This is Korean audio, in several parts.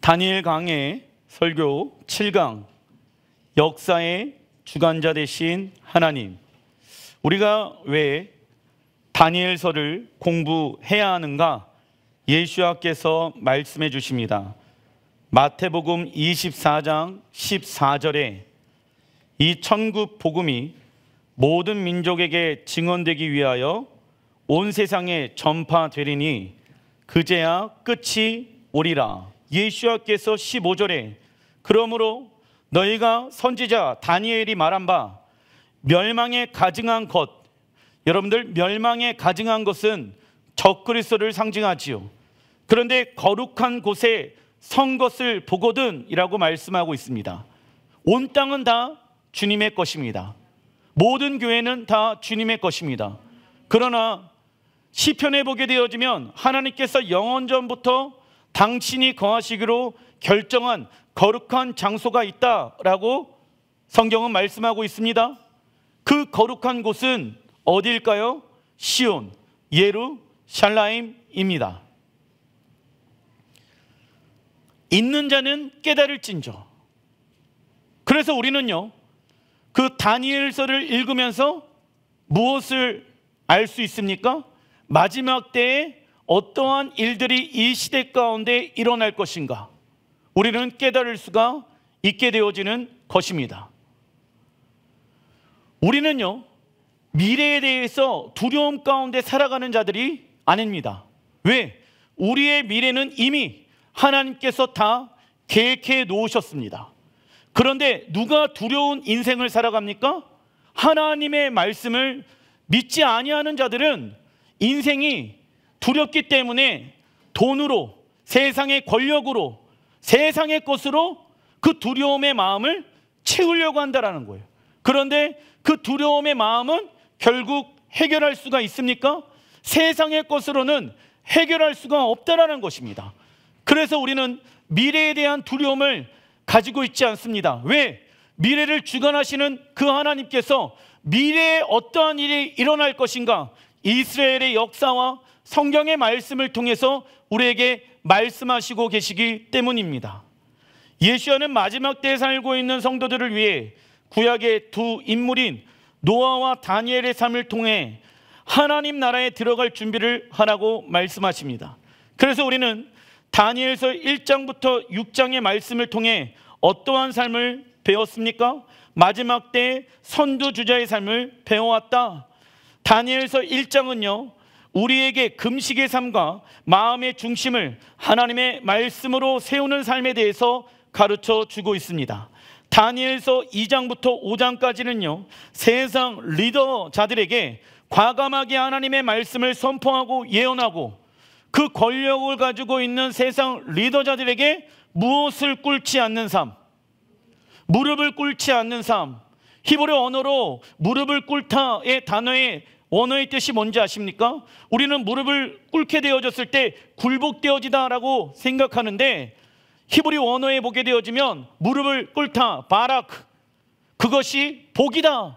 다니엘 강해 설교 7강, 역사의 주관자 되신 하나님. 우리가 왜 다니엘서를 공부해야 하는가? 예수님께서 말씀해 주십니다. 마태복음 24장 14절에 이 천국 복음이 모든 민족에게 증언되기 위하여 온 세상에 전파되리니 그제야 끝이 오리라. 예수님께서 15절에 그러므로 너희가 선지자 다니엘이 말한 바 멸망에 가증한 것, 여러분들 멸망에 가증한 것은 적그리스도를 상징하지요. 그런데 거룩한 곳에 선 것을 보거든 이라고 말씀하고 있습니다. 온 땅은 다 주님의 것입니다. 모든 교회는 다 주님의 것입니다. 그러나 시편에 보게 되어지면 하나님께서 영원전부터 당신이 거하시기로 결정한 거룩한 장소가 있다라고 성경은 말씀하고 있습니다. 그 거룩한 곳은 어디일까요? 시온, 예루살렘입니다. 있는 자는 깨달을진저. 그래서 우리는요, 그 다니엘서를 읽으면서 무엇을 알 수 있습니까? 마지막 때에 어떠한 일들이 이 시대 가운데 일어날 것인가, 우리는 깨달을 수가 있게 되어지는 것입니다. 우리는요, 미래에 대해서 두려움 가운데 살아가는 자들이 아닙니다. 왜? 우리의 미래는 이미 하나님께서 다 계획해 놓으셨습니다. 그런데 누가 두려운 인생을 살아갑니까? 하나님의 말씀을 믿지 아니하는 자들은 인생이 두렵기 때문에 돈으로, 세상의 권력으로, 세상의 것으로 그 두려움의 마음을 채우려고 한다는 거예요. 그런데 그 두려움의 마음은 결국 해결할 수가 있습니까? 세상의 것으로는 해결할 수가 없다라는 것입니다. 그래서 우리는 미래에 대한 두려움을 가지고 있지 않습니다. 왜? 미래를 주관하시는 그 하나님께서 미래에 어떠한 일이 일어날 것인가, 이스라엘의 역사와 성경의 말씀을 통해서 우리에게 말씀하시고 계시기 때문입니다. 예수야는 마지막 때에 살고 있는 성도들을 위해 구약의 두 인물인 노아와 다니엘의 삶을 통해 하나님 나라에 들어갈 준비를 하라고 말씀하십니다. 그래서 우리는 다니엘서 1장부터 6장의 말씀을 통해 어떠한 삶을 배웠습니까? 마지막 때 선두주자의 삶을 배워왔다. 다니엘서 1장은요, 우리에게 금식의 삶과 마음의 중심을 하나님의 말씀으로 세우는 삶에 대해서 가르쳐 주고 있습니다. 다니엘서 2장부터 5장까지는요, 세상 리더자들에게 과감하게 하나님의 말씀을 선포하고 예언하고 그 권력을 가지고 있는 세상 리더자들에게 무엇을 꿇지 않는 삶, 무릎을 꿇지 않는 삶. 히브리 언어로 무릎을 꿇다의 단어의 원어의 뜻이 뭔지 아십니까? 우리는 무릎을 꿇게 되어졌을 때 굴복되어지다라고 생각하는데, 히브리 원어에 보게 되어지면 무릎을 꿇다, 바라크, 그것이 복이다.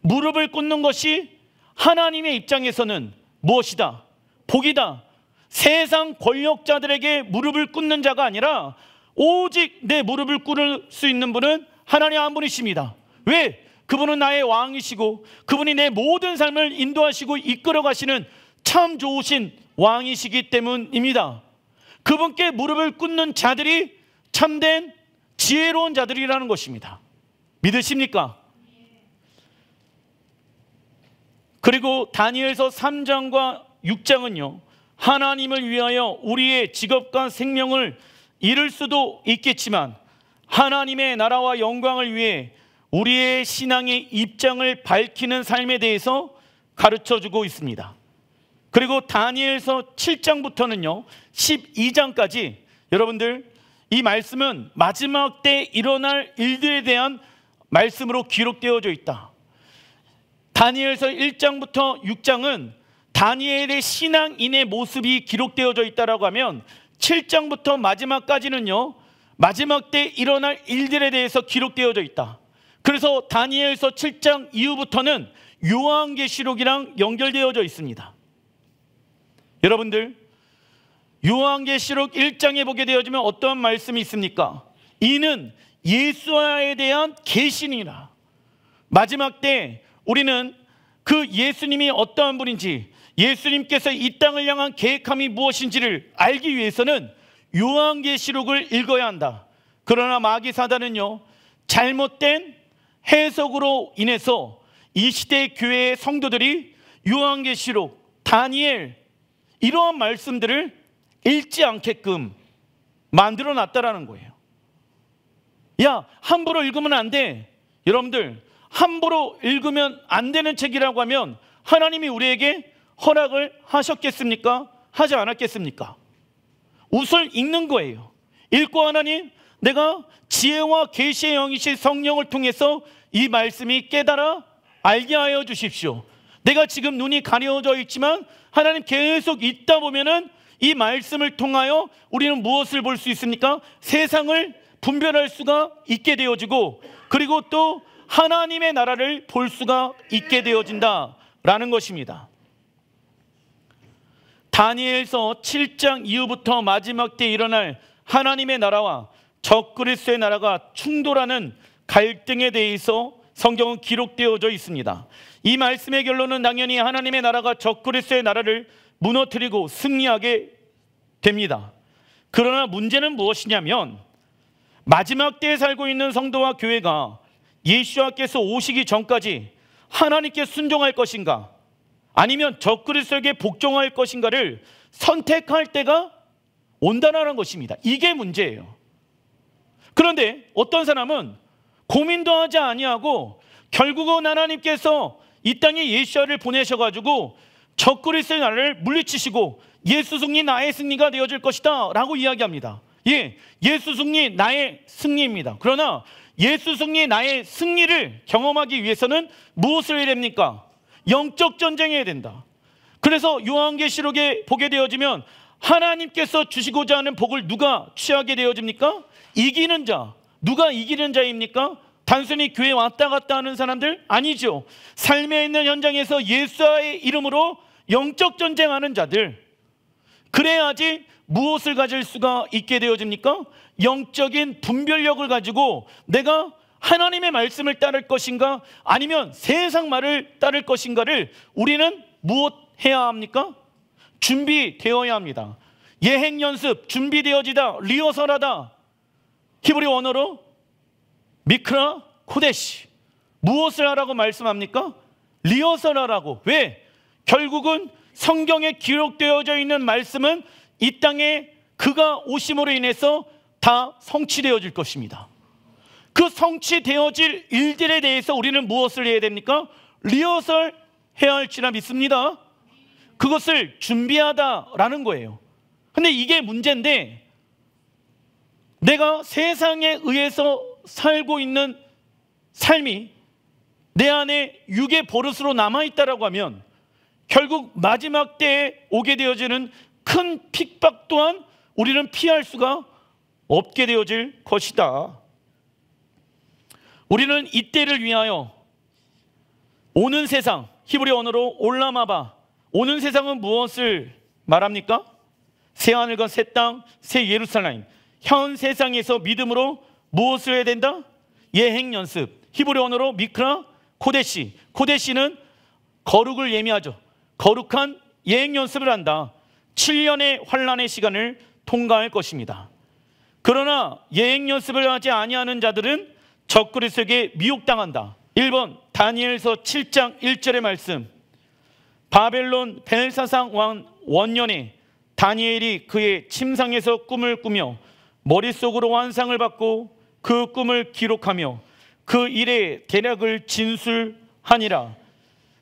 무릎을 꿇는 것이 하나님의 입장에서는 무엇이다? 복이다. 세상 권력자들에게 무릎을 꿇는 자가 아니라 오직 내 무릎을 꿇을 수 있는 분은 하나님 한 분이십니다. 왜? 그분은 나의 왕이시고 그분이 내 모든 삶을 인도하시고 이끌어 가시는 참 좋으신 왕이시기 때문입니다. 그분께 무릎을 꿇는 자들이 참된 지혜로운 자들이라는 것입니다. 믿으십니까? 그리고 다니엘서 3장과 6장은요, 하나님을 위하여 우리의 직업과 생명을 잃을 수도 있겠지만 하나님의 나라와 영광을 위해 우리의 신앙의 입장을 밝히는 삶에 대해서 가르쳐주고 있습니다. 그리고 다니엘서 7장부터는요 12장까지, 여러분들 이 말씀은 마지막 때 일어날 일들에 대한 말씀으로 기록되어져 있다. 다니엘서 1장부터 6장은 다니엘의 신앙인의 모습이 기록되어져 있다라고 하면 7장부터 마지막까지는요, 마지막 때 일어날 일들에 대해서 기록되어져 있다. 그래서 다니엘서 7장 이후부터는 요한계시록이랑 연결되어져 있습니다. 여러분들, 요한계시록 1장에 보게 되어지면 어떠한 말씀이 있습니까? 이는 예수에 대한 계시니라. 마지막 때 우리는 그 예수님이 어떠한 분인지, 예수님께서 이 땅을 향한 계획함이 무엇인지를 알기 위해서는 요한계시록을 읽어야 한다. 그러나 마귀 사단은요, 잘못된 해석으로 인해서 이 시대의 교회의 성도들이 요한계시록, 다니엘 이러한 말씀들을 읽지 않게끔 만들어 놨다라는 거예요. 야, 함부로 읽으면 안 돼. 여러분들, 함부로 읽으면 안 되는 책이라고 하면 하나님이 우리에게 허락을 하셨겠습니까? 하지 않았겠습니까? 우선 읽는 거예요. 읽고 하나님, 내가 지혜와 계시의 영이신 성령을 통해서 이 말씀이 깨달아 알게 하여 주십시오. 내가 지금 눈이 가려져 있지만 하나님 계속 읽다 보면은 이 말씀을 통하여 우리는 무엇을 볼 수 있습니까? 세상을 분별할 수가 있게 되어지고, 그리고 또 하나님의 나라를 볼 수가 있게 되어진다라는 것입니다. 다니엘서 7장 이후부터 마지막 때 일어날 하나님의 나라와 적그리스도의 나라가 충돌하는 갈등에 대해서 성경은 기록되어져 있습니다. 이 말씀의 결론은 당연히 하나님의 나라가 적그리스도의 나라를 무너뜨리고 승리하게 됩니다. 그러나 문제는 무엇이냐면, 마지막 때에 살고 있는 성도와 교회가 예수와께서 오시기 전까지 하나님께 순종할 것인가, 아니면 적그리스도에게 복종할 것인가를 선택할 때가 온다는 것입니다. 이게 문제예요. 그런데 어떤 사람은 고민도 하지 아니하고 결국은 하나님께서 이 땅에 예수를 보내셔가지고 적그리스도의 나라를 물리치시고 예수 승리 나의 승리가 되어질 것이다 라고 이야기합니다. 예, 예수 승리 나의 승리입니다. 그러나 예수 승리 나의 승리를 경험하기 위해서는 무엇을 해야 됩니까? 영적 전쟁해야 된다. 그래서 요한계시록에 보게 되어지면 하나님께서 주시고자 하는 복을 누가 취하게 되어집니까? 이기는 자. 누가 이기는 자입니까? 단순히 교회 왔다 갔다 하는 사람들? 아니죠. 삶에 있는 현장에서 예수의 이름으로 영적 전쟁하는 자들. 그래야지 무엇을 가질 수가 있게 되어집니까? 영적인 분별력을 가지고 내가 하나님의 말씀을 따를 것인가, 아니면 세상 말을 따를 것인가를 우리는 무엇 해야 합니까? 준비되어야 합니다. 예행 연습, 준비되어지다, 리허설하다. 히브리 언어로 미크라 코데시. 무엇을 하라고 말씀합니까? 리허설하라고. 왜? 결국은 성경에 기록되어져 있는 말씀은 이 땅에 그가 오심으로 인해서 다 성취되어질 것입니다. 그 성취되어질 일들에 대해서 우리는 무엇을 해야 됩니까? 리허설 해야 할지라 믿습니다. 그것을 준비하다라는 거예요. 근데 이게 문제인데, 내가 세상에 의해서 살고 있는 삶이 내 안에 육의 버릇으로 남아있다라고 하면 결국 마지막 때에 오게 되어지는 큰 핍박 또한 우리는 피할 수가 없게 되어질 것이다. 우리는 이때를 위하여 오는 세상, 히브리 언어로 올라마바, 오는 세상은 무엇을 말합니까? 새하늘과 새 땅, 새 예루살렘. 현 세상에서 믿음으로 무엇을 해야 된다? 예행 연습. 히브리 언어로 미크라 코데시. 코데시는 거룩을 예미하죠. 거룩한 예행 연습을 한다. 7년의 환난의 시간을 통과할 것입니다. 그러나 예행 연습을 하지 아니하는 자들은 적그리스도에게 미혹당한다. 1번 다니엘서 7장 1절의 말씀. 바벨론 벨사상 왕 원년에 다니엘이 그의 침상에서 꿈을 꾸며 머릿속으로 환상을 받고 그 꿈을 기록하며 그 일의 대략을 진술하니라.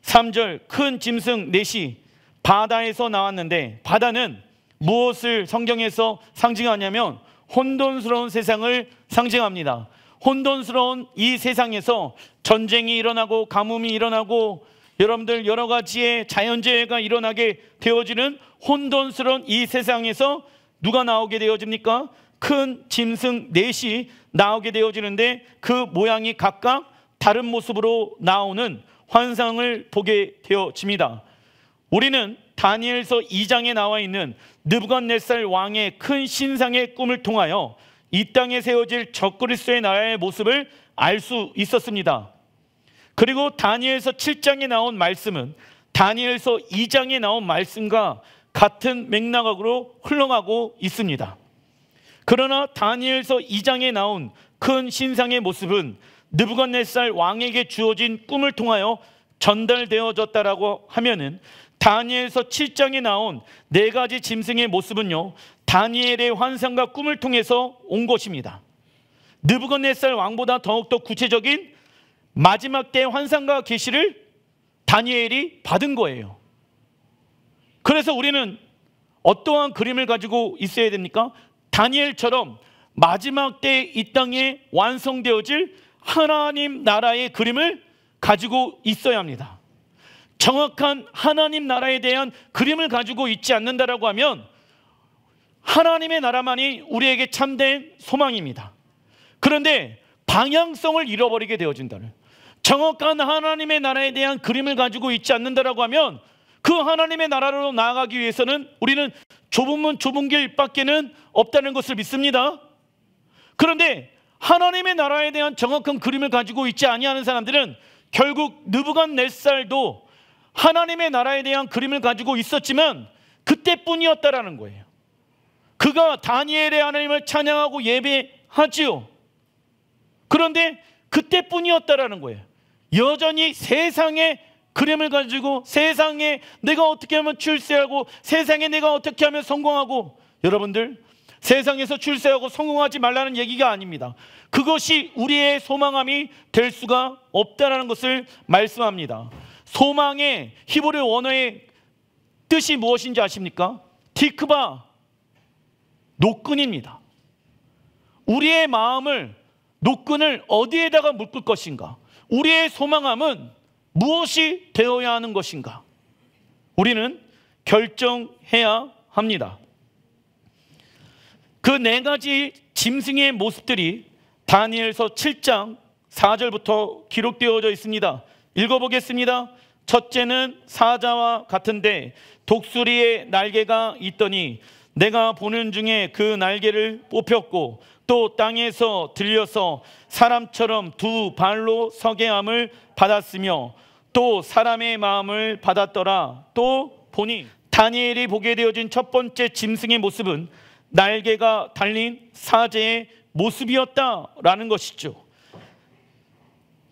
3절 큰 짐승 넷이 바다에서 나왔는데, 바다는 무엇을 성경에서 상징하냐면 혼돈스러운 세상을 상징합니다. 혼돈스러운 이 세상에서 전쟁이 일어나고 가뭄이 일어나고 여러분들 여러 가지의 자연재해가 일어나게 되어지는 혼돈스러운 이 세상에서 누가 나오게 되어집니까? 큰 짐승 넷이 나오게 되어지는데 그 모양이 각각 다른 모습으로 나오는 환상을 보게 되어집니다. 우리는 다니엘서 2장에 나와 있는 느부갓네살 왕의 큰 신상의 꿈을 통하여 이 땅에 세워질 적그리스도의 나라의 모습을 알 수 있었습니다. 그리고 다니엘서 7장에 나온 말씀은 다니엘서 2장에 나온 말씀과 같은 맥락으로 흘러가고 있습니다. 그러나 다니엘서 2장에 나온 큰 신상의 모습은 느부갓네살 왕에게 주어진 꿈을 통하여 전달되어졌다라고 하면은 다니엘서 7장에 나온 4가지 짐승의 모습은요, 다니엘의 환상과 꿈을 통해서 온 것입니다. 느부갓네살 왕보다 더욱더 구체적인 마지막 때 환상과 계시를 다니엘이 받은 거예요. 그래서 우리는 어떠한 그림을 가지고 있어야 됩니까? 다니엘처럼 마지막 때 이 땅에 완성되어질 하나님 나라의 그림을 가지고 있어야 합니다. 정확한 하나님 나라에 대한 그림을 가지고 있지 않는다라고 하면 하나님의 나라만이 우리에게 참된 소망입니다. 그런데 방향성을 잃어버리게 되어진다는, 정확한 하나님의 나라에 대한 그림을 가지고 있지 않는다라고 하면 그 하나님의 나라로 나아가기 위해서는 우리는 좁은 문 좁은 길밖에는 없다는 것을 믿습니다. 그런데 하나님의 나라에 대한 정확한 그림을 가지고 있지 아니하는 사람들은 결국 느부갓네살도 하나님의 나라에 대한 그림을 가지고 있었지만 그때뿐이었다라는 거예요. 그가 다니엘의 하나님을 찬양하고 예배하지요. 그런데 그때뿐이었다라는 거예요. 여전히 세상의 그림을 가지고 세상에 내가 어떻게 하면 출세하고 세상에 내가 어떻게 하면 성공하고, 여러분들 세상에서 출세하고 성공하지 말라는 얘기가 아닙니다. 그것이 우리의 소망함이 될 수가 없다라는 것을 말씀합니다. 소망의 히브리 원어의 뜻이 무엇인지 아십니까? 티크바, 노끈입니다. 우리의 마음을, 노끈을 어디에다가 묶을 것인가? 우리의 소망함은 무엇이 되어야 하는 것인가? 우리는 결정해야 합니다. 그 4가지 짐승의 모습들이 다니엘서 7장 4절부터 기록되어져 있습니다. 읽어보겠습니다. 첫째는 사자와 같은데 독수리의 날개가 있더니 내가 보는 중에 그 날개를 뽑혔고 또 땅에서 들려서 사람처럼 2발로 서게 함을 받았으며 또 사람의 마음을 받았더라. 또 보니 다니엘이 보게 되어진 첫 번째 짐승의 모습은 날개가 달린 사자의 모습이었다라는 것이죠.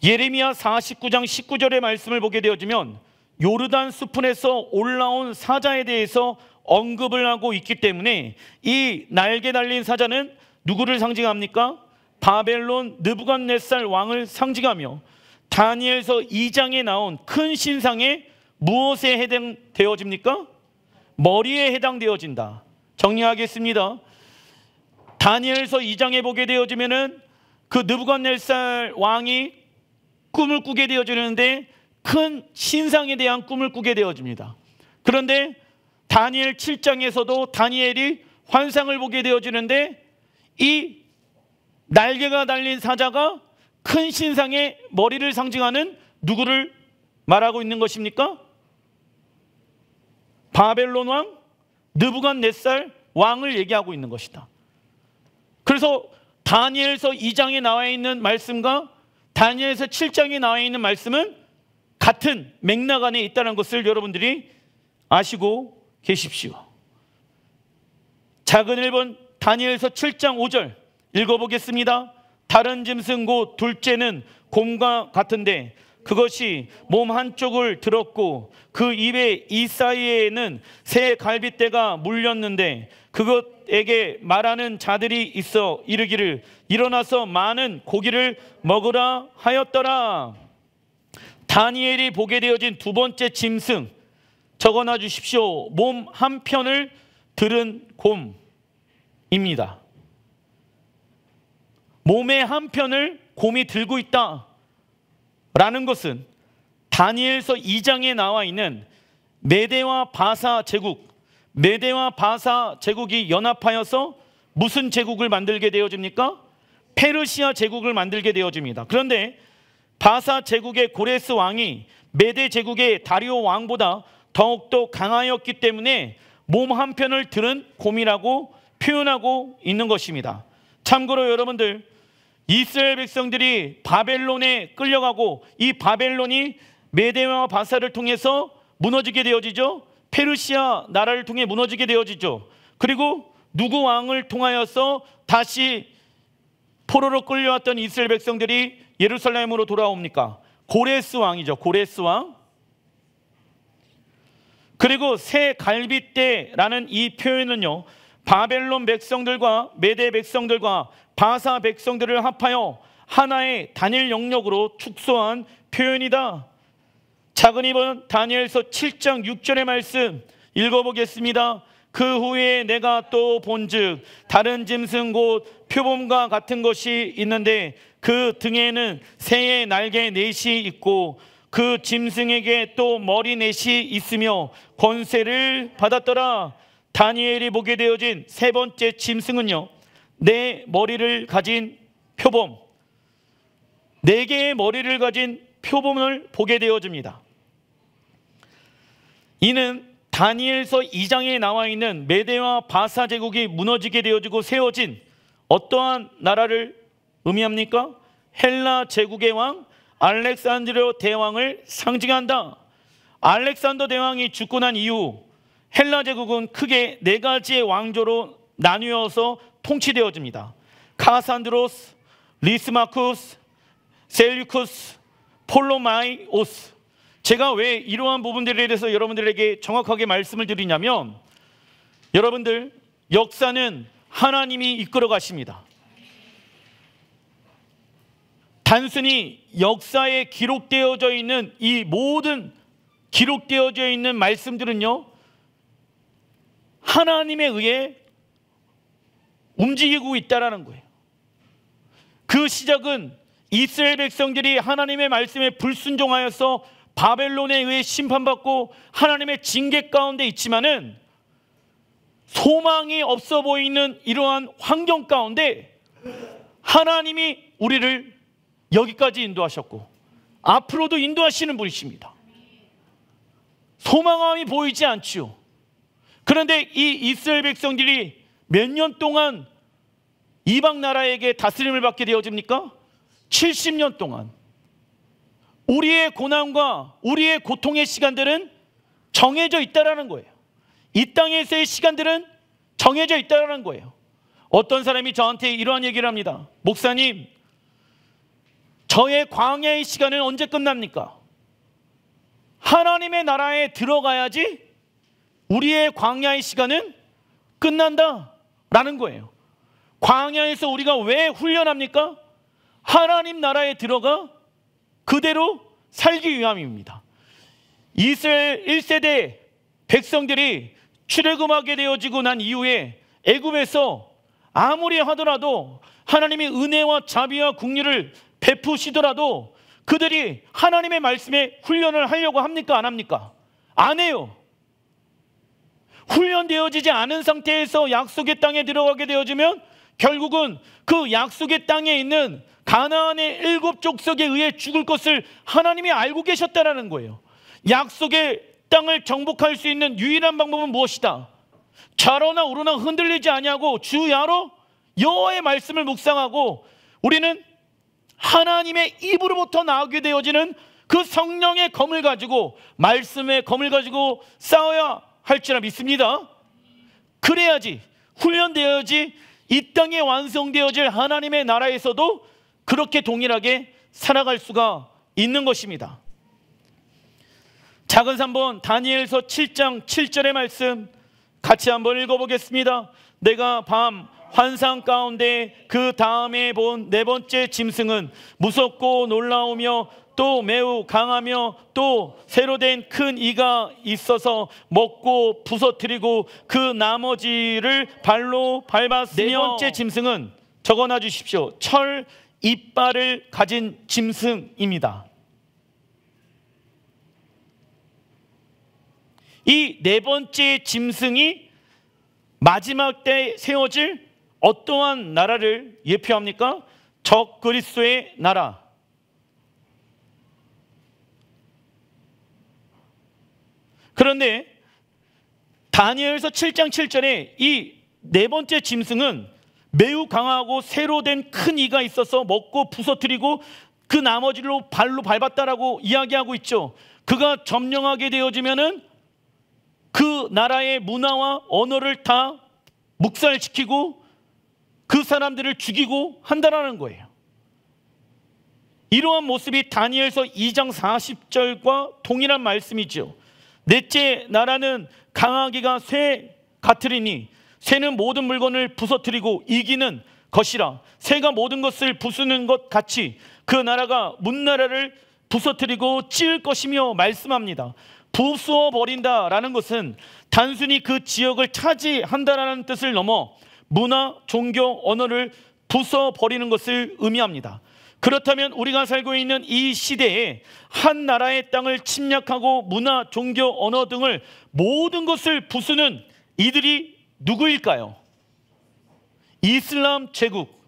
예레미야 49장 19절의 말씀을 보게 되어지면 요르단 수풀에서 올라온 사자에 대해서 언급을 하고 있기 때문에 이 날개 달린 사자는 누구를 상징합니까? 바벨론 느부갓네살 왕을 상징하며 다니엘서 2장에 나온 큰 신상의 무엇에 해당되어집니까? 머리에 해당되어진다. 정리하겠습니다. 다니엘서 2장에 보게 되어지면은 그 느부갓네살 왕이 꿈을 꾸게 되어지는데 큰 신상에 대한 꿈을 꾸게 되어집니다. 그런데 다니엘 7장에서도 다니엘이 환상을 보게 되어지는데 이 날개가 달린 사자가 큰 신상의 머리를 상징하는 누구를 말하고 있는 것입니까? 바벨론 왕 느부갓네살 왕을 얘기하고 있는 것이다. 그래서 다니엘서 2장에 나와 있는 말씀과 다니엘서 7장에 나와 있는 말씀은 같은 맥락 안에 있다는 것을 여러분들이 아시고 계십시오. 작은 1번 다니엘서 7장 5절 읽어보겠습니다. 다른 짐승 곧 둘째는 곰과 같은데 그것이 몸 한쪽을 들었고 그 입에 이 사이에는 새 갈빗대가 물렸는데 그것에게 말하는 자들이 있어 이르기를 일어나서 많은 고기를 먹으라 하였더라. 다니엘이 보게 되어진 두 번째 짐승 적어놔 주십시오. 몸 한편을 들은 곰입니다. 몸의 한편을 곰이 들고 있다 라는 것은 다니엘서 2장에 나와 있는 메대와 바사 제국, 메대와 바사 제국이 연합하여서 무슨 제국을 만들게 되어집니까? 페르시아 제국을 만들게 되어집니다. 그런데 바사 제국의 고레스 왕이 메대 제국의 다리오 왕보다 더욱더 강하였기 때문에 몸 한편을 들은 곰이라고 표현하고 있는 것입니다. 참고로 여러분들, 이스라엘 백성들이 바벨론에 끌려가고 이 바벨론이 메대와 바사를 통해서 무너지게 되어지죠. 페르시아 나라를 통해 무너지게 되어지죠. 그리고 누구 왕을 통하여서 다시 포로로 끌려왔던 이스라엘 백성들이 예루살렘으로 돌아옵니까? 고레스 왕이죠. 고레스 왕. 그리고 새 갈빗대라는 이 표현은요, 바벨론 백성들과 메대 백성들과 바사 백성들을 합하여 하나의 단일 영역으로 축소한 표현이다. 작은이번 다니엘서 7장 6절의 말씀 읽어보겠습니다. 그 후에 내가 또 본즉 다른 짐승 곧 표범과 같은 것이 있는데 그 등에는 새의 날개 넷이 있고 그 짐승에게 또 머리 넷이 있으며 권세를 받았더라. 다니엘이 보게 되어진 세 번째 짐승은요, 네 머리를 가진 표범, 네 개의 머리를 가진 표범을 보게 되어집니다. 이는 다니엘서 2장에 나와 있는 메대와 바사 제국이 무너지게 되어지고 세워진 어떠한 나라를 의미합니까? 헬라 제국의 왕 알렉산드로 대왕을 상징한다. 알렉산더 대왕이 죽고 난 이후 헬라 제국은 크게 네 가지의 왕조로 나뉘어서 통치되어집니다. 카산드로스, 리스마쿠스, 셀유쿠스, 폴로마이오스. 제가 왜 이러한 부분들에 대해서 여러분들에게 정확하게 말씀을 드리냐면, 여러분들, 역사는 하나님이 이끌어 가십니다. 단순히 역사에 기록되어져 있는 이 모든 기록되어져 있는 말씀들은요, 하나님에 의해 움직이고 있다라는 거예요. 그 시작은 이스라엘 백성들이 하나님의 말씀에 불순종하여서 바벨론에 의해 심판받고 하나님의 징계 가운데 있지만은 소망이 없어 보이는 이러한 환경 가운데 하나님이 우리를 여기까지 인도하셨고 앞으로도 인도하시는 분이십니다. 소망함이 보이지 않지요. 그런데 이 이스라엘 백성들이 몇 년 동안 이방 나라에게 다스림을 받게 되어집니까? 70년 동안. 우리의 고난과 우리의 고통의 시간들은 정해져 있다라는 거예요. 이 땅에서의 시간들은 정해져 있다라는 거예요. 어떤 사람이 저한테 이러한 얘기를 합니다. 목사님, 저의 광야의 시간은 언제 끝납니까? 하나님의 나라에 들어가야지 우리의 광야의 시간은 끝난다라는 거예요. 광야에서 우리가 왜 훈련합니까? 하나님 나라에 들어가 그대로 살기 위함입니다. 이스라엘 1세대 백성들이 출애굽하게 되어지고 난 이후에 애굽에서 아무리 하더라도 하나님의 은혜와 자비와 긍휼을 베푸시더라도 그들이 하나님의 말씀에 훈련을 하려고 합니까? 안 합니까? 안 해요. 훈련되어지지 않은 상태에서 약속의 땅에 들어가게 되어지면 결국은 그 약속의 땅에 있는 가나안의 7 족속에 의해 죽을 것을 하나님이 알고 계셨다라는 거예요. 약속의 땅을 정복할 수 있는 유일한 방법은 무엇이다? 좌로나 우로나 흔들리지 아니하고 주 야로 여호와의 말씀을 묵상하고 우리는 하나님의 입으로부터 나오게 되어지는 그 성령의 검을 가지고 말씀의 검을 가지고 싸워야 할지라 믿습니다. 그래야지 훈련되어야지 이 땅에 완성되어질 하나님의 나라에서도 그렇게 동일하게 살아갈 수가 있는 것입니다. 작은 3번 다니엘서 7장 7절의 말씀 같이 한번 읽어보겠습니다. 내가 밤 환상 가운데 그 다음에 본 네 번째 짐승은 무섭고 놀라우며 또 매우 강하며 또 새로 된 큰 이가 있어서 먹고 부서뜨리고 그 나머지를 발로 밟았으며 네 번째 짐승은 적어놔 주십시오. 철 이빨을 가진 짐승입니다. 이 네 번째 짐승이 마지막 때 세워질 어떠한 나라를 예표합니까? 적그리스도의 나라. 그런데 다니엘서 7장 7절에 이 네 번째 짐승은 매우 강하고 새로 된 큰 이가 있어서 먹고 부서뜨리고 그 나머지로 발로 밟았다라고 이야기하고 있죠. 그가 점령하게 되어지면은 그 나라의 문화와 언어를 다 묵살시키고 그 사람들을 죽이고 한다라는 거예요. 이러한 모습이 다니엘서 2장 40절과 동일한 말씀이죠. 넷째 나라는 강하기가 쇠 같으리니 새는 모든 물건을 부서뜨리고 이기는 것이라. 새가 모든 것을 부수는 것 같이 그 나라가 문나라를 부서뜨리고 찌을 것이며 말씀합니다. 부수어 버린다라는 것은 단순히 그 지역을 차지한다라는 뜻을 넘어 문화, 종교, 언어를 부숴 버리는 것을 의미합니다. 그렇다면 우리가 살고 있는 이 시대에 한 나라의 땅을 침략하고 문화, 종교, 언어 등을 모든 것을 부수는 이들이 누구일까요? 이슬람 제국.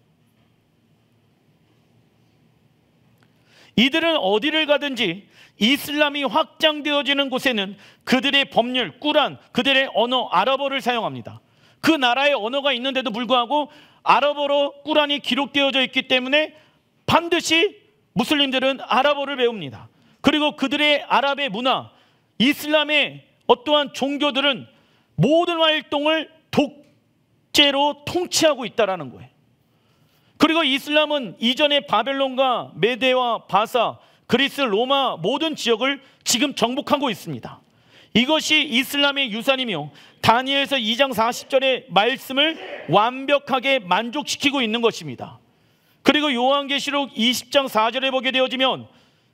이들은 어디를 가든지 이슬람이 확장되어지는 곳에는 그들의 법률, 꾸란, 그들의 언어, 아랍어를 사용합니다. 그 나라의 언어가 있는데도 불구하고 아랍어로 꾸란이 기록되어져 있기 때문에 반드시 무슬림들은 아랍어를 배웁니다. 그리고 그들의 아랍의 문화, 이슬람의 어떠한 종교들은 모든 활동을 독재로 통치하고 있다는 거예요. 그리고 이슬람은 이전에 바벨론과 메데와 바사, 그리스, 로마 모든 지역을 지금 정복하고 있습니다. 이것이 이슬람의 유산이며 다니엘서 2장 40절의 말씀을 완벽하게 만족시키고 있는 것입니다. 그리고 요한계시록 20장 4절에 보게 되어지면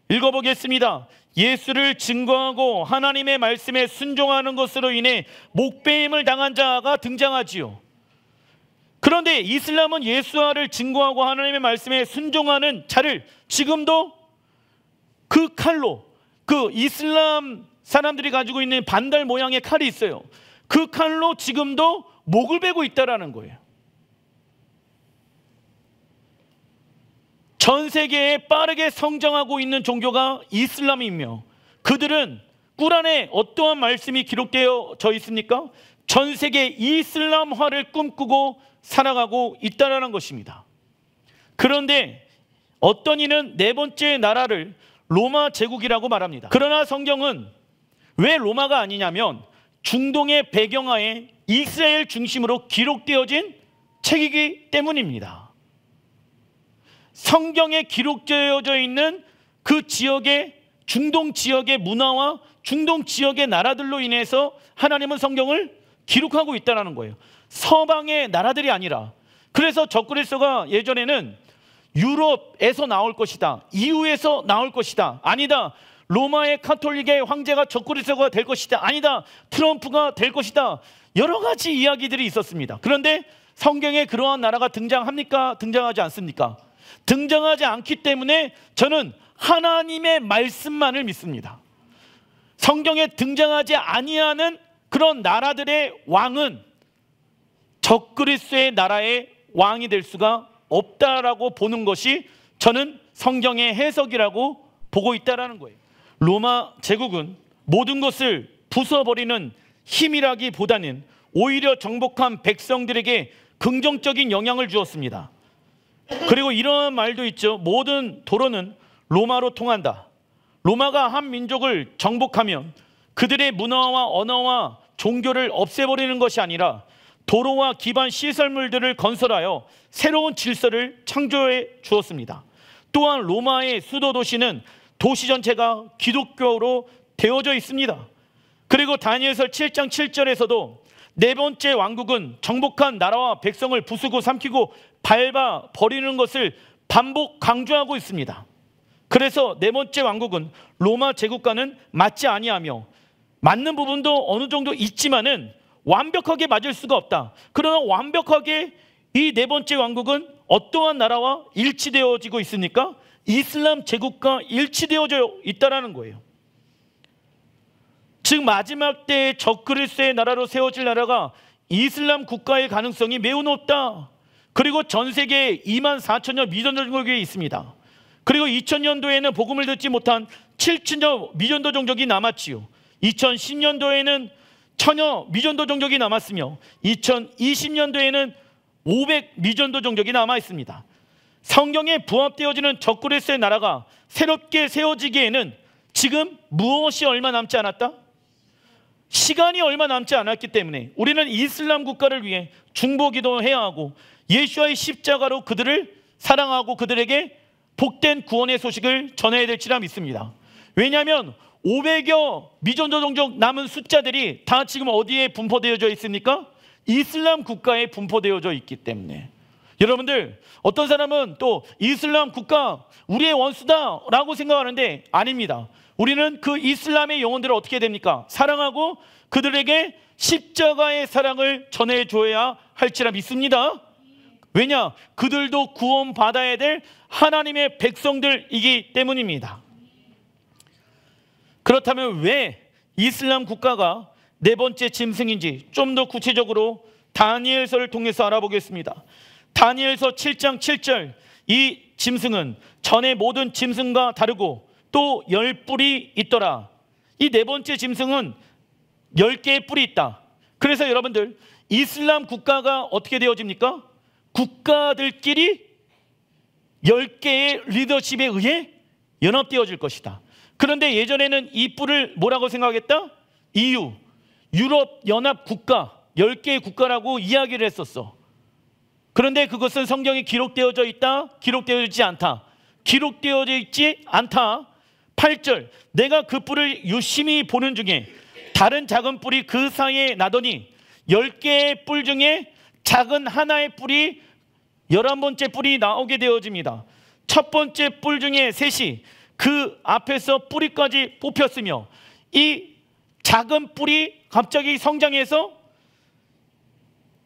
읽어보겠습니다. 예수를 증거하고 하나님의 말씀에 순종하는 것으로 인해 목배임을 당한 자가 등장하지요. 그런데 이슬람은 예수와를 증거하고 하나님의 말씀에 순종하는 자를 지금도 그 칼로, 그 이슬람 사람들이 가지고 있는 반달 모양의 칼이 있어요. 그 칼로 지금도 목을 베고 있다는 거예요. 전 세계에 빠르게 성장하고 있는 종교가 이슬람이며 그들은 꾸란에 어떠한 말씀이 기록되어져 있습니까? 전 세계 이슬람화를 꿈꾸고 살아가고 있다는 것입니다. 그런데 어떤 이는 네 번째 나라를 로마 제국이라고 말합니다. 그러나 성경은 왜 로마가 아니냐면 중동의 배경하에 이스라엘 중심으로 기록되어진 책이기 때문입니다. 성경에 기록되어져 있는 그 지역의 중동 지역의 문화와 중동 지역의 나라들로 인해서 하나님은 성경을 기록하고 있다는 거예요. 서방의 나라들이 아니라. 그래서 적그리스도가 예전에는 유럽에서 나올 것이다, EU에서 나올 것이다, 아니다, 로마의 카톨릭의 황제가 적그리스도가 될 것이다, 아니다, 트럼프가 될 것이다, 여러 가지 이야기들이 있었습니다. 그런데 성경에 그러한 나라가 등장합니까? 등장하지 않습니까? 등장하지 않기 때문에 저는 하나님의 말씀만을 믿습니다. 성경에 등장하지 아니하는 그런 나라들의 왕은 적그리스도의 나라의 왕이 될 수가 없다라고 보는 것이 저는 성경의 해석이라고 보고 있다라는 거예요. 로마 제국은 모든 것을 부숴버리는 힘이라기보다는 오히려 정복한 백성들에게 긍정적인 영향을 주었습니다. 그리고 이런 말도 있죠. 모든 도로는 로마로 통한다. 로마가 한 민족을 정복하면 그들의 문화와 언어와 종교를 없애버리는 것이 아니라 도로와 기반 시설물들을 건설하여 새로운 질서를 창조해 주었습니다. 또한 로마의 수도 도시는 도시 전체가 기독교로 되어져 있습니다. 그리고 다니엘서 7장 7절에서도 네 번째 왕국은 정복한 나라와 백성을 부수고 삼키고 밟아 버리는 것을 반복 강조하고 있습니다. 그래서 네 번째 왕국은 로마 제국과는 맞지 아니하며 맞는 부분도 어느 정도 있지만은 완벽하게 맞을 수가 없다. 그러나 완벽하게 이 네 번째 왕국은 어떠한 나라와 일치되어지고 있습니까? 이슬람 제국과 일치되어져 있다는 거예요. 즉 마지막 때의 적그리스도의 나라로 세워질 나라가 이슬람 국가의 가능성이 매우 높다. 그리고 전 세계에 24,000여 미전도 종족이 있습니다. 그리고 2000년도에는 복음을 듣지 못한 7,000여 미전도 종족이 남았지요. 2010년도에는 천여 미전도 종족이 남았으며 2020년도에는 500 미전도 종족이 남아 있습니다. 성경에 부합되어지는 적그리스도의 나라가 새롭게 세워지기에는 지금 무엇이 얼마 남지 않았다? 시간이 얼마 남지 않았기 때문에 우리는 이슬람 국가를 위해 중보기도해야 하고 예수와의 십자가로 그들을 사랑하고 그들에게 복된 구원의 소식을 전해야 될지라 믿습니다. 왜냐하면 500여 미전도 종족 남은 숫자들이 다 지금 어디에 분포되어져 있습니까? 이슬람 국가에 분포되어져 있기 때문에. 여러분들, 어떤 사람은 또 이슬람 국가 우리의 원수다라고 생각하는데 아닙니다. 우리는 그 이슬람의 영혼들을 어떻게 됩니까? 사랑하고 그들에게 십자가의 사랑을 전해줘야 할지라 믿습니다. 왜냐? 그들도 구원받아야 될 하나님의 백성들이기 때문입니다. 그렇다면 왜 이슬람 국가가 네 번째 짐승인지 좀 더 구체적으로 다니엘서를 통해서 알아보겠습니다. 다니엘서 7장 7절, 이 짐승은 전의 모든 짐승과 다르고 또 10뿔이 있더라. 이 네 번째 짐승은 10개의 뿔이 있다. 그래서 여러분들, 이슬람 국가가 어떻게 되어집니까? 국가들끼리 10개의 리더십에 의해 연합되어질 것이다. 그런데 예전에는 이 뿔을 뭐라고 생각했다? EU, 유럽 연합 국가, 10개의 국가라고 이야기를 했었어. 그런데 그것은 성경에 기록되어져 있다? 기록되어져 있지 않다? 기록되어져 있지 않다. 8절, 내가 그 뿔을 유심히 보는 중에 다른 작은 뿔이 그 사이에 나더니 10개의 뿔 중에 작은 하나의 뿔이 11번째 뿔이 나오게 되어집니다. 첫 번째 뿔 중에 셋이 그 앞에서 뿌리까지 뽑혔으며 이 작은 뿔이 갑자기 성장해서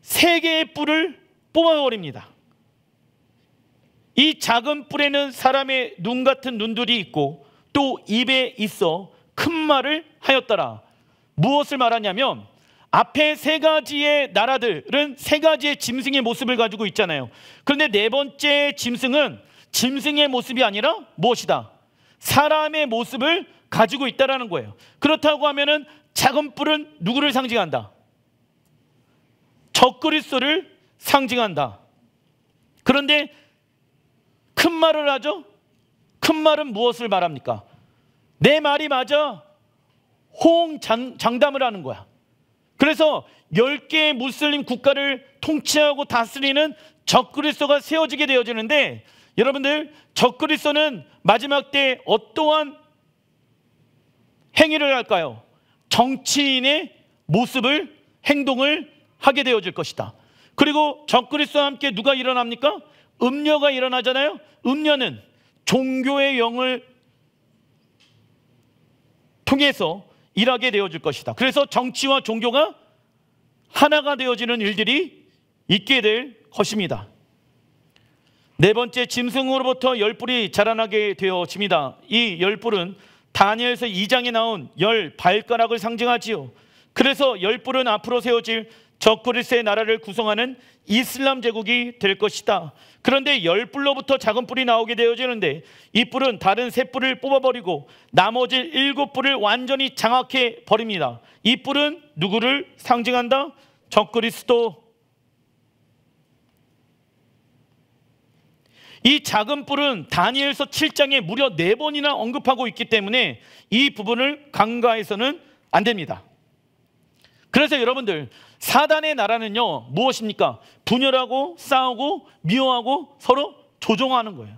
3개의 뿔을 뽑아버립니다. 이 작은 뿔에는 사람의 눈 같은 눈들이 있고 또 입에 있어 큰 말을 하였더라. 무엇을 말하냐면 앞에 3가지의 나라들은 3가지의 짐승의 모습을 가지고 있잖아요. 그런데 네 번째 짐승은 짐승의 모습이 아니라 무엇이다? 사람의 모습을 가지고 있다라는 거예요. 그렇다고 하면은 작은 뿔은 누구를 상징한다? 적그리스도를 상징한다. 그런데 큰 말을 하죠? 큰 말은 무엇을 말합니까? 내 말이 맞아. 호응장담을 하는 거야. 그래서 10개의 무슬림 국가를 통치하고 다스리는 적그리스도가 세워지게 되어지는데, 여러분들, 적그리스도는 마지막 때 어떠한 행위를 할까요? 정치인의 모습을, 행동을 하게 되어질 것이다. 그리고 적그리스도와 함께 누가 일어납니까? 음녀가 일어나잖아요. 음녀는 종교의 영을 통해서 일하게 되어질 것이다. 그래서 정치와 종교가 하나가 되어지는 일들이 있게 될 것입니다. 네 번째, 짐승으로부터 10뿔이 자라나게 되어집니다. 이 10뿔은 다니엘서 2장에 나온 10발가락을 상징하지요. 그래서 10뿔은 앞으로 세워질 적그리스도의 나라를 구성하는 이슬람 제국이 될 것이다. 그런데 10뿔로부터 작은 뿔이 나오게 되어지는데 이 뿔은 다른 3뿔을 뽑아버리고 나머지 7뿔을 완전히 장악해 버립니다. 이 뿔은 누구를 상징한다? 적그리스도. 이 작은 뿔은 다니엘서 7장에 무려 4번이나 언급하고 있기 때문에 이 부분을 간과해서는 안 됩니다. 그래서 여러분들, 사단의 나라는요 무엇입니까? 분열하고 싸우고 미워하고 서로 조종하는 거예요.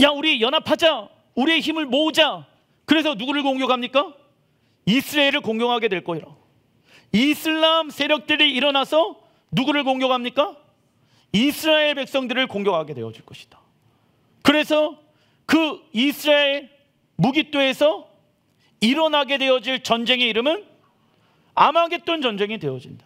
야, 우리 연합하자, 우리의 힘을 모으자. 그래서 누구를 공격합니까? 이스라엘을 공격하게 될 거예요. 이슬람 세력들이 일어나서 누구를 공격합니까? 이스라엘 백성들을 공격하게 되어질 것이다. 그래서 그 이스라엘 무기토에서 일어나게 되어질 전쟁의 이름은 아마겟돈 전쟁이 되어진다.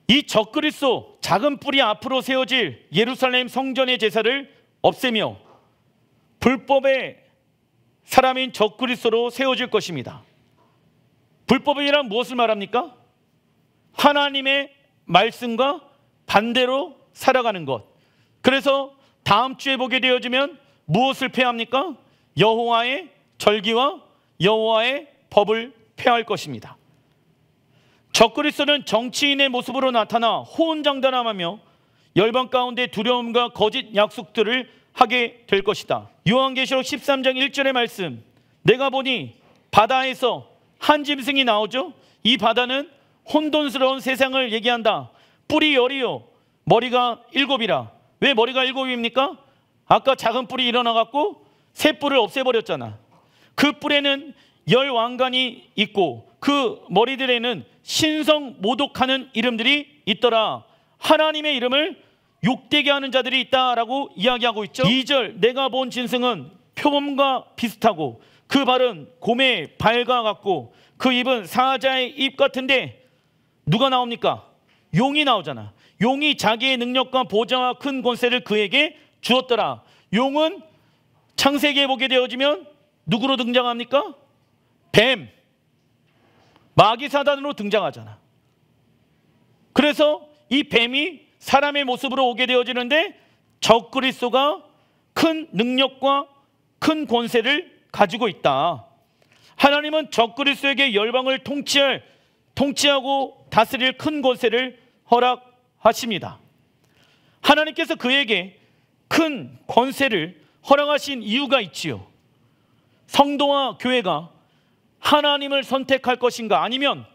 이 적그리스도, 작은 뿔이 앞으로 세워질 예루살렘 성전의 제사를 없애며 불법의 사람인 적그리스도로 세워질 것입니다. 불법이란 무엇을 말합니까? 하나님의 말씀과 반대로 살아가는 것. 그래서 다음 주에 보게 되어지면 무엇을 폐합니까? 여호와의 절기와 여호와의 법을 폐할 것입니다. 적그리스도는 정치인의 모습으로 나타나 호언장담하며 열방 가운데 두려움과 거짓 약속들을 하게 될 것이다. 요한계시록 13장 1절의 말씀, 내가 보니 바다에서 한 짐승이 나오죠. 이 바다는 혼돈스러운 세상을 얘기한다. 뿔이 열이요 머리가 7이라. 왜 머리가 7입니까? 아까 작은 뿔이 일어나갖고 새 뿔을 없애버렸잖아. 그 뿔에는 10왕관이 있고 그 머리들에는 신성 모독하는 이름들이 있더라. 하나님의 이름을 욕되게 하는 자들이 있다라고 이야기하고 있죠. 2절, 내가 본 짐승은 표범과 비슷하고 그 발은 곰의 발과 같고 그 입은 사자의 입 같은데 누가 나옵니까? 용이 나오잖아. 용이 자기의 능력과 보좌와 큰 권세를 그에게 주었더라. 용은 창세기에 보게 되어지면 누구로 등장합니까? 뱀, 마귀 사단으로 등장하잖아. 그래서 이 뱀이 사람의 모습으로 오게 되어지는데 적그리스도가 큰 능력과 큰 권세를 가지고 있다. 하나님은 적그리스도에게 열방을 통치하고 다스릴 큰 권세를 허락하십니다. 하나님께서 그에게 큰 권세를 허락하신 이유가 있지요. 성도와 교회가 하나님을 선택할 것인가 아니면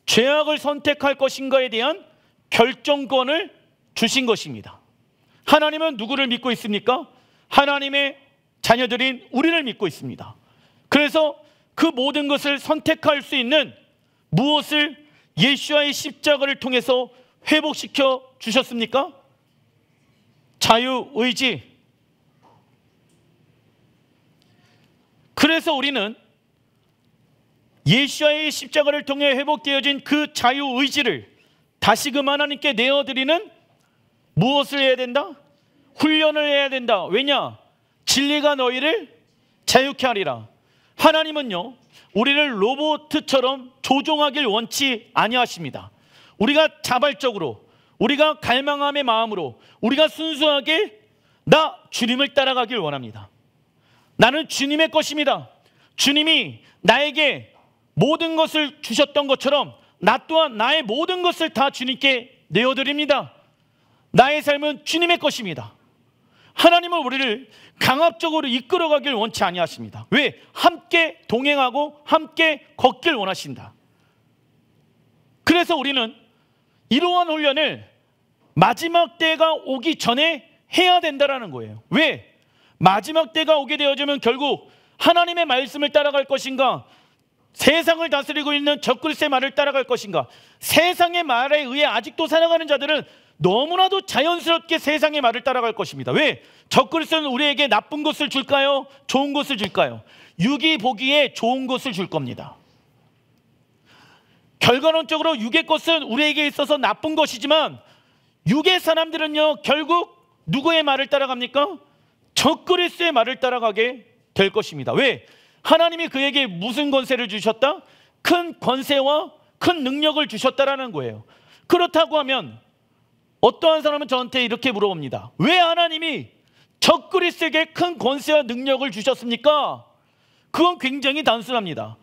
죄악을 선택할 것인가에 대한 결정권을 주신 것입니다. 하나님은 누구를 믿고 있습니까? 하나님의 자녀들인 우리를 믿고 있습니다. 그래서 그 모든 것을 선택할 수 있는 무엇을 예수와의 십자가를 통해서 회복시켜 주셨습니까? 자유의지. 그래서 우리는 예수와의 십자가를 통해 회복되어진 그 자유의지를 다시금 하나님께 내어드리는 무엇을 해야 된다? 훈련을 해야 된다. 왜냐? 진리가 너희를 자유케 하리라. 하나님은요, 우리를 로봇처럼 조종하길 원치 아니하십니다. 우리가 자발적으로, 우리가 갈망함의 마음으로, 우리가 순수하게 나 주님을 따라가길 원합니다. 나는 주님의 것입니다. 주님이 나에게 모든 것을 주셨던 것처럼 나 또한 나의 모든 것을 다 주님께 내어드립니다. 나의 삶은 주님의 것입니다. 하나님은 우리를 강압적으로 이끌어가길 원치 아니하십니다. 왜? 함께 동행하고 함께 걷길 원하신다. 그래서 우리는 이러한 훈련을 마지막 때가 오기 전에 해야 된다는 거예요. 왜? 마지막 때가 오게 되어지면 결국 하나님의 말씀을 따라갈 것인가, 세상을 다스리고 있는 적그리스도의 말을 따라갈 것인가. 세상의 말에 의해 아직도 살아가는 자들은 너무나도 자연스럽게 세상의 말을 따라갈 것입니다. 왜? 적그리스도는 우리에게 나쁜 것을 줄까요? 좋은 것을 줄까요? 육이 보기에 좋은 것을 줄 겁니다. 결과론적으로 육의 것은 우리에게 있어서 나쁜 것이지만 육의 사람들은요, 결국 누구의 말을 따라갑니까? 적그리스도의 말을 따라가게 될 것입니다. 왜? 하나님이 그에게 무슨 권세를 주셨다? 큰 권세와 큰 능력을 주셨다라는 거예요. 그렇다고 하면 어떠한 사람은 저한테 이렇게 물어봅니다. 왜 하나님이 적그리스도에게 큰 권세와 능력을 주셨습니까? 그건 굉장히 단순합니다.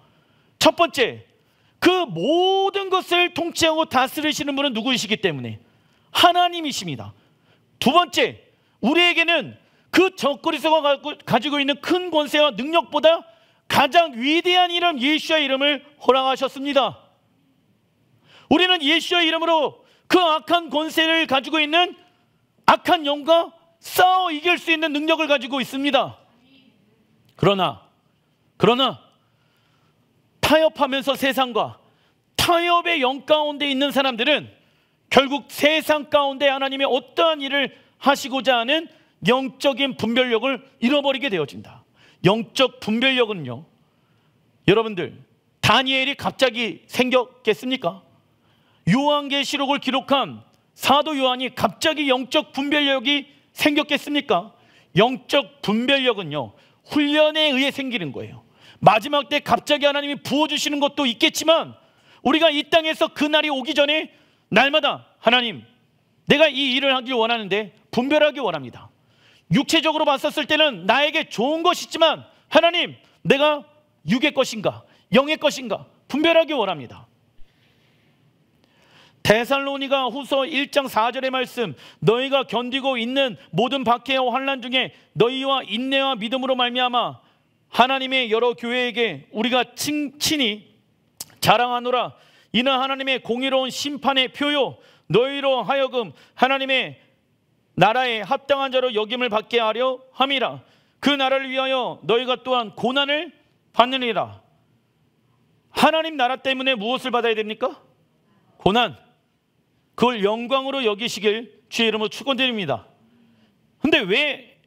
첫 번째, 그 모든 것을 통치하고 다스리시는 분은 누구이시기 때문에 하나님이십니다. 두 번째, 우리에게는 그 적그리스도가 가지고 있는 큰 권세와 능력보다 가장 위대한 이름 예수의 이름을 허락하셨습니다. 우리는 예수의 이름으로 그 악한 권세를 가지고 있는 악한 영과 싸워 이길 수 있는 능력을 가지고 있습니다. 그러나 타협하면서 세상과 타협의 영 가운데 있는 사람들은 결국 세상 가운데 하나님의 어떠한 일을 하시고자 하는 영적인 분별력을 잃어버리게 되어진다. 영적 분별력은요, 여러분들, 다니엘이 갑자기 생겼겠습니까? 요한계시록을 기록한 사도 요한이 갑자기 영적 분별력이 생겼겠습니까? 영적 분별력은요, 훈련에 의해 생기는 거예요. 마지막 때 갑자기 하나님이 부어주시는 것도 있겠지만 우리가 이 땅에서 그 날이 오기 전에 날마다 하나님, 내가 이 일을 하길 원하는데 분별하기 원합니다. 육체적으로 봤었을 때는 나에게 좋은 것이지만 하나님, 내가 육의 것인가 영의 것인가 분별하기 원합니다. 데살로니가 후서 1장 4절의 말씀, 너희가 견디고 있는 모든 박해와 환난 중에 너희와 인내와 믿음으로 말미암아 하나님의 여러 교회에게 우리가 친히 자랑하노라. 이는 하나님의 공의로운 심판의 표요 너희로 하여금 하나님의 나라에 합당한 자로 여김을 받게 하려 함이라. 그 나라를 위하여 너희가 또한 고난을 받느니라. 하나님 나라 때문에 무엇을 받아야 됩니까? 고난. 그걸 영광으로 여기시길 주의 이름으로 축원드립니다. 근데 왜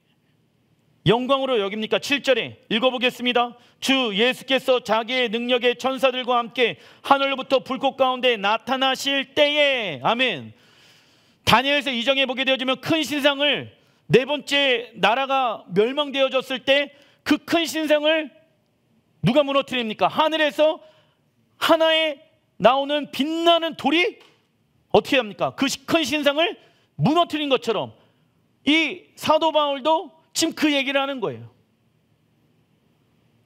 영광으로 여깁니까? 7절에 읽어보겠습니다. 주 예수께서 자기의 능력의 천사들과 함께 하늘로부터 불꽃 가운데 나타나실 때에, 아멘. 다니엘서 2장에 보게 되어지면 큰 신상을, 네 번째 나라가 멸망되어졌을 때 그 큰 신상을 누가 무너뜨립니까? 하늘에서 하나에 나오는 빛나는 돌이 어떻게 합니까? 그 큰 신상을 무너뜨린 것처럼 이 사도 바울도 지금 그 얘기를 하는 거예요.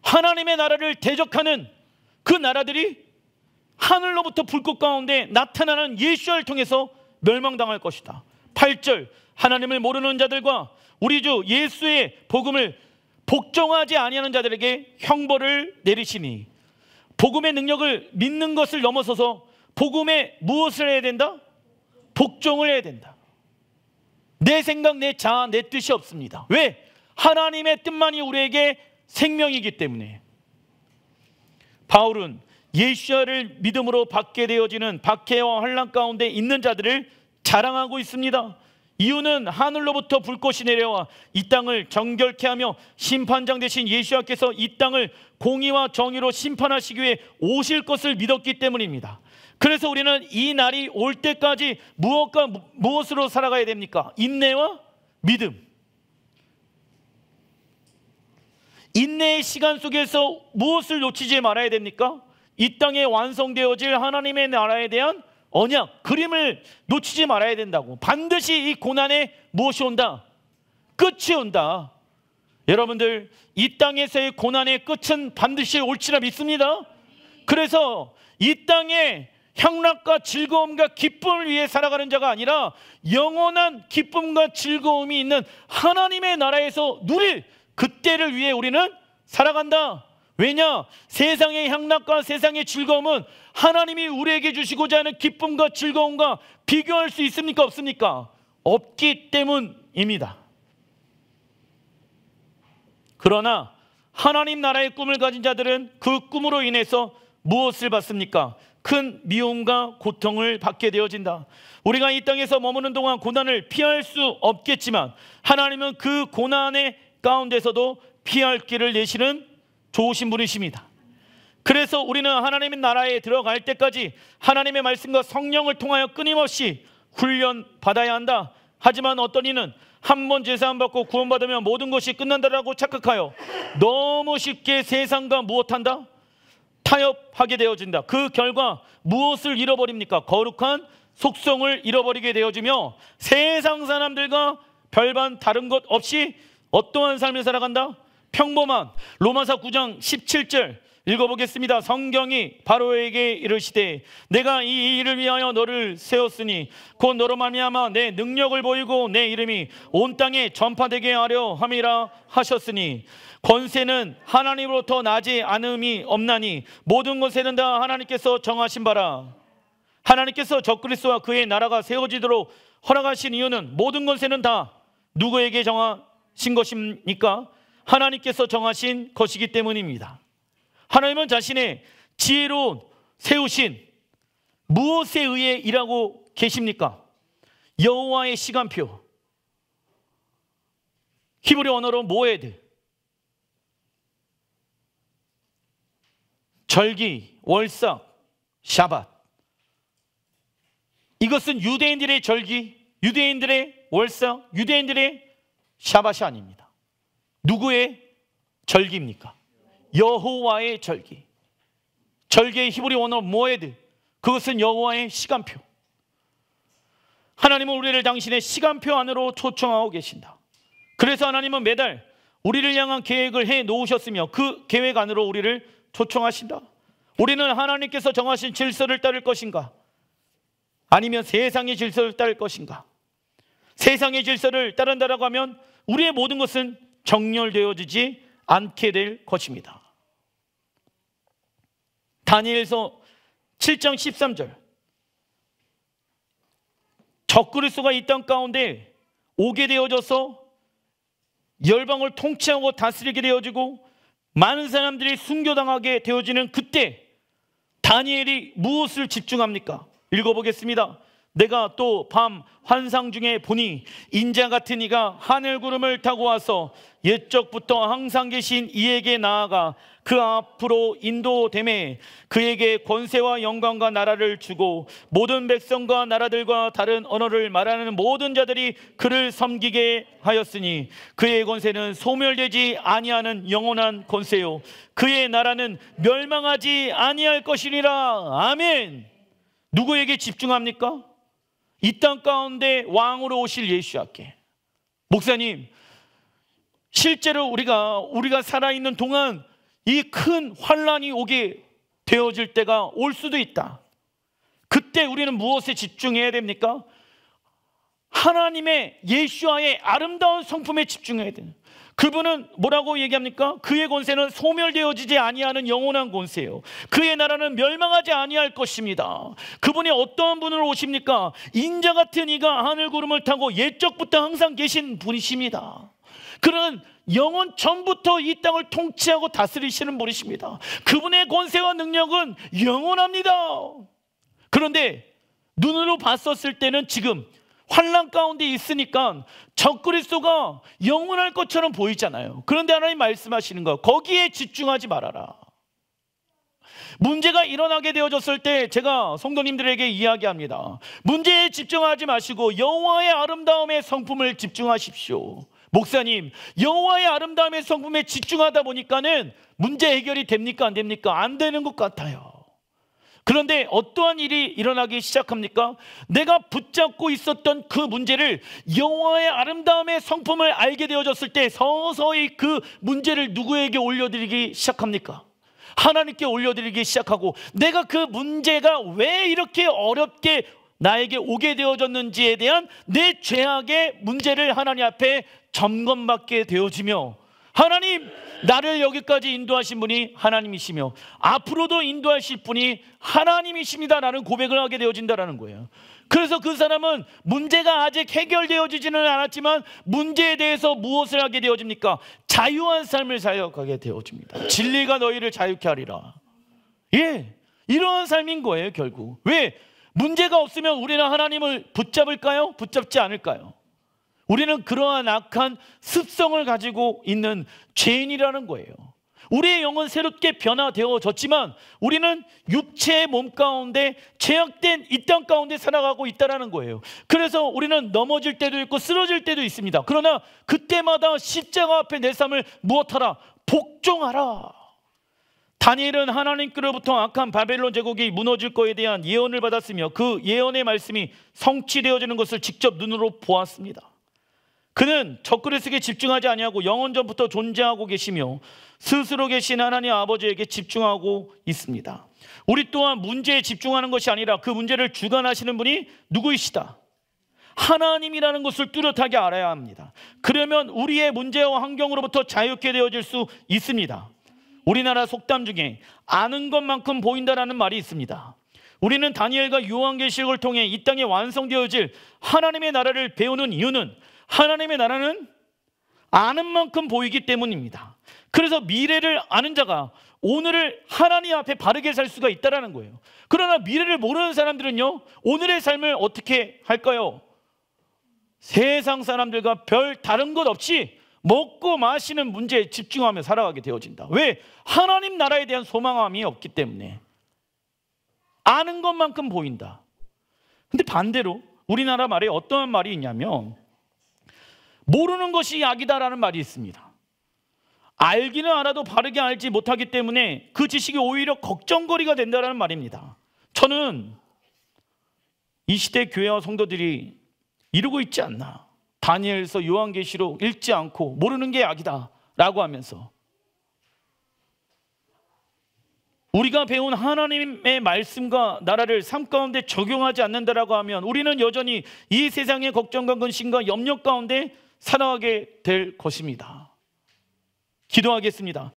하나님의 나라를 대적하는 그 나라들이 하늘로부터 불꽃 가운데 나타나는 예수를 통해서 멸망당할 것이다. 8절, 하나님을 모르는 자들과 우리 주 예수의 복음을 복종하지 아니하는 자들에게 형벌을 내리시니. 복음의 능력을 믿는 것을 넘어서서 복음에 무엇을 해야 된다? 복종을 해야 된다. 내 생각, 내 자아, 내 뜻이 없습니다. 왜? 하나님의 뜻만이 우리에게 생명이기 때문에. 바울은 예수를 믿음으로 받게 되어지는 박해와 환난 가운데 있는 자들을 자랑하고 있습니다. 이유는 하늘로부터 불꽃이 내려와 이 땅을 정결케 하며 심판장 되신 예수께서 이 땅을 공의와 정의로 심판하시기 위해 오실 것을 믿었기 때문입니다. 그래서 우리는 이 날이 올 때까지 무엇으로 살아가야 됩니까? 인내와 믿음. 인내의 시간 속에서 무엇을 놓치지 말아야 됩니까? 이 땅에 완성되어질 하나님의 나라에 대한 언약, 그림을 놓치지 말아야 된다고. 반드시 이 고난에 무엇이 온다? 끝이 온다. 여러분들, 이 땅에서의 고난의 끝은 반드시 올지라 믿습니다. 그래서 이 땅에 향락과 즐거움과 기쁨을 위해 살아가는 자가 아니라 영원한 기쁨과 즐거움이 있는 하나님의 나라에서 누릴 그때를 위해 우리는 살아간다. 왜냐? 세상의 향락과 세상의 즐거움은 하나님이 우리에게 주시고자 하는 기쁨과 즐거움과 비교할 수 있습니까? 없습니까? 없기 때문입니다. 그러나 하나님 나라의 꿈을 가진 자들은 그 꿈으로 인해서 무엇을 받습니까? 큰 미움과 고통을 받게 되어진다. 우리가 이 땅에서 머무는 동안 고난을 피할 수 없겠지만 하나님은 그 고난의 가운데서도 피할 길을 내시는 좋으신 분이십니다. 그래서 우리는 하나님의 나라에 들어갈 때까지 하나님의 말씀과 성령을 통하여 끊임없이 훈련 받아야 한다. 하지만 어떤 이는 한 번 제사함 받고 구원받으면 모든 것이 끝난다라고 착각하여 너무 쉽게 세상과 무엇한다? 타협하게 되어진다. 그 결과 무엇을 잃어버립니까? 거룩한 속성을 잃어버리게 되어지며 세상 사람들과 별반 다른 것 없이 어떠한 삶을 살아간다? 평범한. 로마서 9장 17절 읽어보겠습니다. 성경이 바로에게 이르시되 내가 이 일을 위하여 너를 세웠으니 곧 너로 말미암아 내 능력을 보이고 내 이름이 온 땅에 전파되게 하려 함이라 하셨으니 권세는 하나님으로부터 나지 않음이 없나니 모든 권세는 다 하나님께서 정하신 바라. 하나님께서 적그리스도와 그의 나라가 세워지도록 허락하신 이유는 모든 권세는 다 누구에게 정하신 것입니까? 하나님께서 정하신 것이기 때문입니다. 하나님은 자신의 지혜로 세우신 무엇에 의해 일하고 계십니까? 여호와의 시간표, 히브리 언어로 모에드, 절기, 월삭, 샤밧. 이것은 유대인들의 절기, 유대인들의 월삭, 유대인들의 샤밧이 아닙니다. 누구의 절기입니까? 여호와의 절기. 절기의 히브리 언어 모에드, 그것은 여호와의 시간표. 하나님은 우리를 당신의 시간표 안으로 초청하고 계신다. 그래서 하나님은 매달 우리를 향한 계획을 해 놓으셨으며 그 계획 안으로 우리를 초청하신다. 우리는 하나님께서 정하신 질서를 따를 것인가? 아니면 세상의 질서를 따를 것인가? 세상의 질서를 따른다라고 하면 우리의 모든 것은 정렬되어지지 않게 될 것입니다. 다니엘서 7장 13절, 적그리스도가 이 땅 가운데 오게 되어져서 열방을 통치하고 다스리게 되어지고 많은 사람들이 순교당하게 되어지는 그때 다니엘이 무엇을 집중합니까? 읽어보겠습니다. 내가 또 밤 환상 중에 보니 인자 같은 이가 하늘 구름을 타고 와서 옛적부터 항상 계신 이에게 나아가 그 앞으로 인도되매 그에게 권세와 영광과 나라를 주고 모든 백성과 나라들과 다른 언어를 말하는 모든 자들이 그를 섬기게 하였으니 그의 권세는 소멸되지 아니하는 영원한 권세요 그의 나라는 멸망하지 아니할 것이니라. 아멘. 누구에게 집중합니까? 이 땅 가운데 왕으로 오실 예수님께. 목사님, 실제로 우리가 살아있는 동안 이 큰 환란이 오게 되어질 때가 올 수도 있다. 그때 우리는 무엇에 집중해야 됩니까? 하나님의 예수와의 아름다운 성품에 집중해야 돼요. 그분은 뭐라고 얘기합니까? 그의 권세는 소멸되어지지 아니하는 영원한 권세예요. 그의 나라는 멸망하지 아니할 것입니다. 그분이 어떠한 분으로 오십니까? 인자 같은 이가 하늘 구름을 타고 옛적부터 항상 계신 분이십니다. 그는 영원 전부터 이 땅을 통치하고 다스리시는 분이십니다. 그분의 권세와 능력은 영원합니다. 그런데 눈으로 봤었을 때는 지금 환난 가운데 있으니까 적그리스도가 영원할 것처럼 보이잖아요. 그런데 하나님 말씀하시는 거, 거기에 집중하지 말아라. 문제가 일어나게 되어졌을 때 제가 성도님들에게 이야기합니다. 문제에 집중하지 마시고 여호와의 아름다움의 성품을 집중하십시오. 목사님, 여호와의 아름다움의 성품에 집중하다 보니까는 문제 해결이 됩니까? 안 됩니까? 안 되는 것 같아요. 그런데 어떠한 일이 일어나기 시작합니까? 내가 붙잡고 있었던 그 문제를 여호와의 아름다움의 성품을 알게 되어졌을 때 서서히 그 문제를 누구에게 올려드리기 시작합니까? 하나님께 올려드리기 시작하고 내가 그 문제가 왜 이렇게 어렵게 나에게 오게 되어졌는지에 대한 내 죄악의 문제를 하나님 앞에 점검받게 되어지며, 하나님, 나를 여기까지 인도하신 분이 하나님이시며 앞으로도 인도하실 분이 하나님이십니다라는 고백을 하게 되어진다는 거예요. 그래서 그 사람은 문제가 아직 해결되어지지는 않았지만 문제에 대해서 무엇을 하게 되어집니까? 자유한 삶을 살아가게 되어집니다. 진리가 너희를 자유케 하리라. 예, 이러한 삶인 거예요. 결국 왜? 문제가 없으면 우리는 하나님을 붙잡을까요? 붙잡지 않을까요? 우리는 그러한 악한 습성을 가지고 있는 죄인이라는 거예요. 우리의 영은 새롭게 변화되어졌지만 우리는 육체의 몸 가운데 죄악된 이 땅 가운데 살아가고 있다는 거예요. 그래서 우리는 넘어질 때도 있고 쓰러질 때도 있습니다. 그러나 그때마다 십자가 앞에 내 삶을 무엇하라? 복종하라. 다니엘은 하나님께로부터 악한 바벨론 제국이 무너질 것에 대한 예언을 받았으며 그 예언의 말씀이 성취되어지는 것을 직접 눈으로 보았습니다. 그는 적그리스도에게 집중하지 아니하고 영원전부터 존재하고 계시며 스스로 계신 하나님 아버지에게 집중하고 있습니다. 우리 또한 문제에 집중하는 것이 아니라 그 문제를 주관하시는 분이 누구이시다? 하나님이라는 것을 뚜렷하게 알아야 합니다. 그러면 우리의 문제와 환경으로부터 자유케 되어질 수 있습니다. 우리나라 속담 중에 아는 것만큼 보인다라는 말이 있습니다. 우리는 다니엘과 요한계시록을 통해 이 땅에 완성되어질 하나님의 나라를 배우는 이유는 하나님의 나라는 아는 만큼 보이기 때문입니다. 그래서 미래를 아는 자가 오늘을 하나님 앞에 바르게 살 수가 있다는 거예요. 그러나 미래를 모르는 사람들은요, 오늘의 삶을 어떻게 할까요? 세상 사람들과 별 다른 것 없이 먹고 마시는 문제에 집중하며 살아가게 되어진다. 왜? 하나님 나라에 대한 소망함이 없기 때문에. 아는 것만큼 보인다. 근데 반대로 우리나라 말에 어떠한 말이 있냐면 모르는 것이 약이다라는 말이 있습니다. 알기는 알아도 바르게 알지 못하기 때문에 그 지식이 오히려 걱정거리가 된다는 말입니다. 저는 이 시대 교회와 성도들이 이러고 있지 않나. 다니엘서 요한계시록 읽지 않고 모르는 게 악이다 라고 하면서, 우리가 배운 하나님의 말씀과 나라를 삶 가운데 적용하지 않는다라고 하면 우리는 여전히 이 세상의 걱정과 근심과 염려 가운데 살아가게 될 것입니다. 기도하겠습니다.